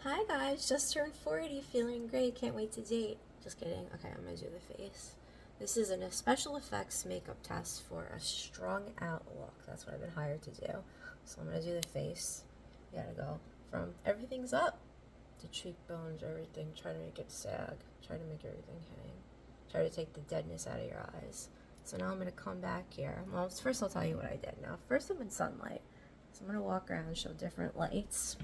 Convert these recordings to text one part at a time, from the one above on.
Hi guys, just turned 40, feeling great, can't wait to date. Just kidding. Okay, I'm gonna do the face. This is a special effects makeup test for a strung out look. That's what I've been hired to do. So I'm gonna do the face. You gotta go from everything's up. The cheekbones, everything. Try to make it sag. Try to make everything hang. Try to take the deadness out of your eyes. So now I'm gonna come back here. Well, first I'll tell you what I did. Now, first I'm in sunlight. So I'm gonna walk around and show different lights,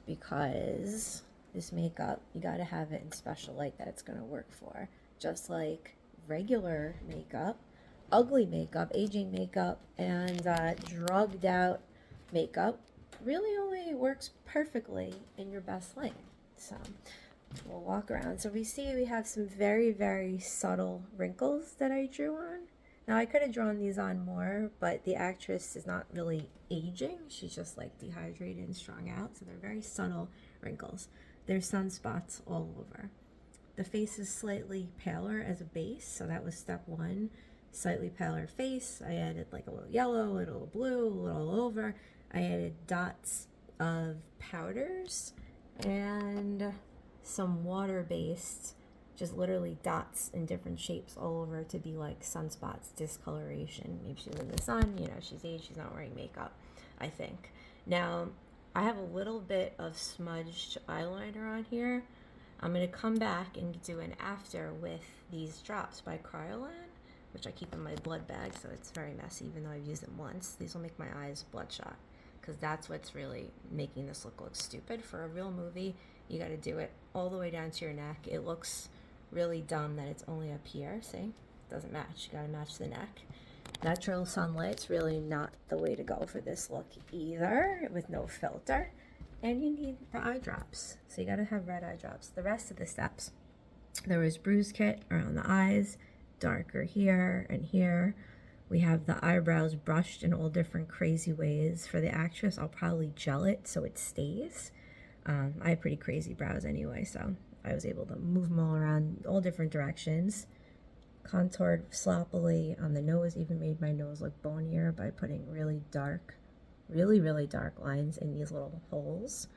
because this makeup, you got to have it in special light that it's going to work for. Just like regular makeup, ugly makeup, aging makeup, and drugged out makeup really only works perfectly in your best light. So we'll walk around. So we see we have some very, very subtle wrinkles that I drew on. Now, I could have drawn these on more, but the actress is not really aging. She's just like dehydrated and strung out. So they're very subtle wrinkles. There's sunspots all over. The face is slightly paler as a base. So that was step one. Slightly paler face. I added like a little yellow, a little blue, a little all over. I added dots of powders and some water-based, just literally dots in different shapes all over to be like sunspots, discoloration. Maybe she's in the sun, you know, she's aged, she's not wearing makeup, I think. Now, I have a little bit of smudged eyeliner on here. I'm going to come back and do an after with these drops by Kryolan, which I keep in my blood bag, so it's very messy, even though I've used them once. These will make my eyes bloodshot, because that's what's really making this look stupid. For a real movie, you got to do it all the way down to your neck. It looks really dumb that it's only up here. See, it doesn't match. You gotta match the neck. Natural sunlight's really not the way to go for this look either, with no filter. And you need the eye drops, so you gotta have red eye drops. The rest of the steps, there was bruise kit around the eyes, darker here and here. We have the eyebrows brushed in all different crazy ways. For the actress, I'll probably gel it so it stays. I have pretty crazy brows anyway, so I was able to move them all around all different directions. Contoured sloppily on the nose, even made my nose look bonier by putting really dark, really dark lines in these little holes.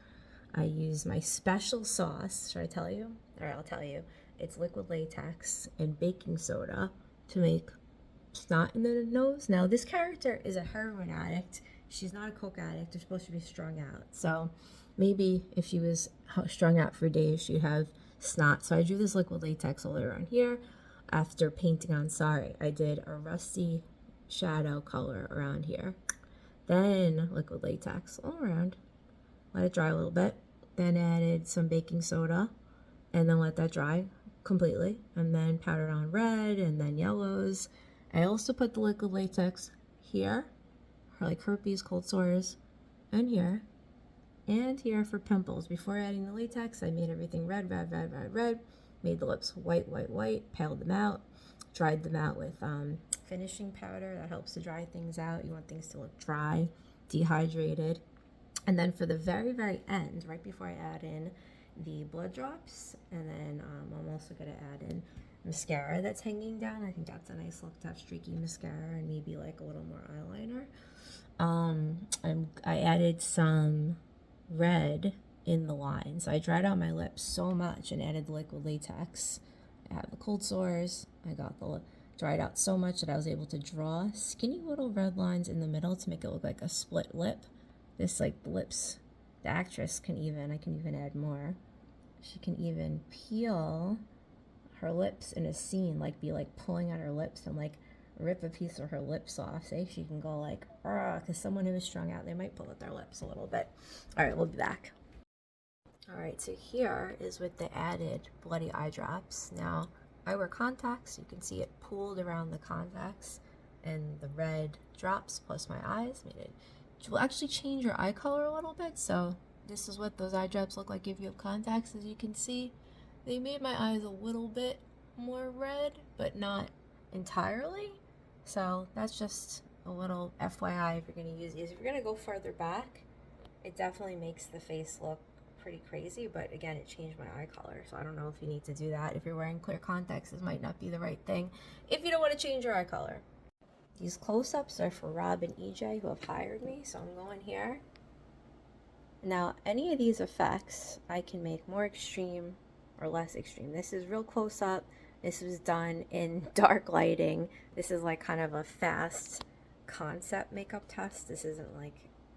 I use my special sauce. Should I tell you? All right, I'll tell you. It's liquid latex and baking soda to make snot in the nose. Now, this character is a heroin addict. She's not a coke addict. They're supposed to be strung out. So maybe if she was strung out for days, she'd have snot. So I drew this liquid latex all around here. After painting on, I did a rusty shadow color around here. Then liquid latex all around. Let it dry a little bit. Then added some baking soda and then let that dry completely. And then powdered on red and then yellows. I also put the liquid latex here for like herpes, cold sores, and here for pimples. Before adding the latex, I made everything red. Made the lips white, paled them out, dried them out with finishing powder. That helps to dry things out. You want things to look dry, dehydrated. And then for the very end, right before I add in the blood drops, and then I'm also going to add in mascara that's hanging down. I think that's a nice look to have streaky mascara and maybe like a little more eyeliner. I added some red in the lines. I dried out my lips so much and added the liquid latex. I have the cold sores. I got the dried out so much that I was able to draw skinny little red lines in the middle to make it look like a split lip. This like the lips, the actress I can even add more. She can even peel her lips in a scene, like be like pulling out her lips and like rip a piece of her lips off. Say she can go like, because someone who is strung out, they might pull at their lips a little bit. All right, we'll be back. All right, so here is with the added bloody eye drops. Now, I wear contacts. You can see it pooled around the contacts, and the red drops plus my eyes made it. Will actually change your eye color a little bit. So this is what those eye drops look like if you have contacts. As you can see, they made my eyes a little bit more red, but not entirely. So that's just a little FYI if you're going to use these. If you're going to go further back, it definitely makes the face look pretty crazy, but again, it changed my eye color, so I don't know if you need to do that. If you're wearing clear contacts, this might not be the right thing if you don't want to change your eye color. These close-ups are for Rob and EJ, who have hired me, so I'm going here Now, any of these effects I can make more extreme or less extreme. This is real close up. This was done in dark lighting. This is like kind of a fast concept makeup test. This isn't like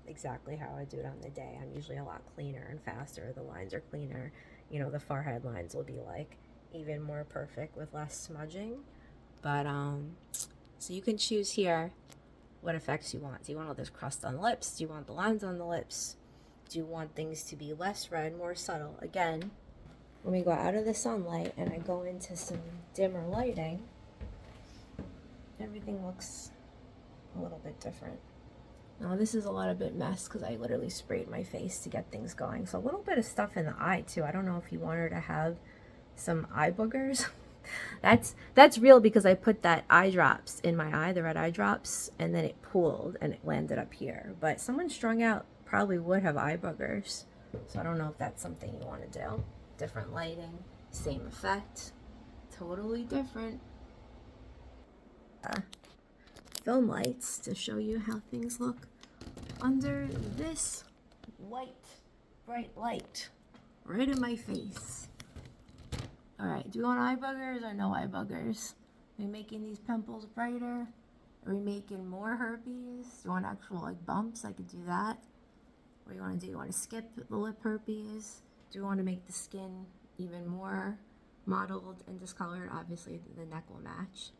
exactly how I do it on the day. I'm usually a lot cleaner and faster. The lines are cleaner. You know, the forehead lines will be like even more perfect with less smudging. But so you can choose here what effects you want. Do you want all this crust on the lips? Do you want the lines on the lips? Do you want things to be less red, more subtle? Again, when we go out of the sunlight and I go into some dimmer lighting, everything looks a little bit different. Now this is a lot of bit mess because I literally sprayed my face to get things going. So a little bit of stuff in the eye too. I don't know if you want her to have some eye boogers. That's real because I put that eye drops in my eye, the red eye drops, and then it pooled and it landed up here. But someone strung out probably would have eye boogers. So I don't know if that's something you want to do. Different lighting, same effect, totally different. Film lights to show you how things look under this white bright light right in my face. All right, do we want eye boogers or no eye boogers? Are we making these pimples brighter? Are we making more herpes? Do you want actual like bumps? I could do that. What do you want to do? You want to skip the lip herpes? Do you want to make the skin even more mottled and discolored? Obviously the neck will match.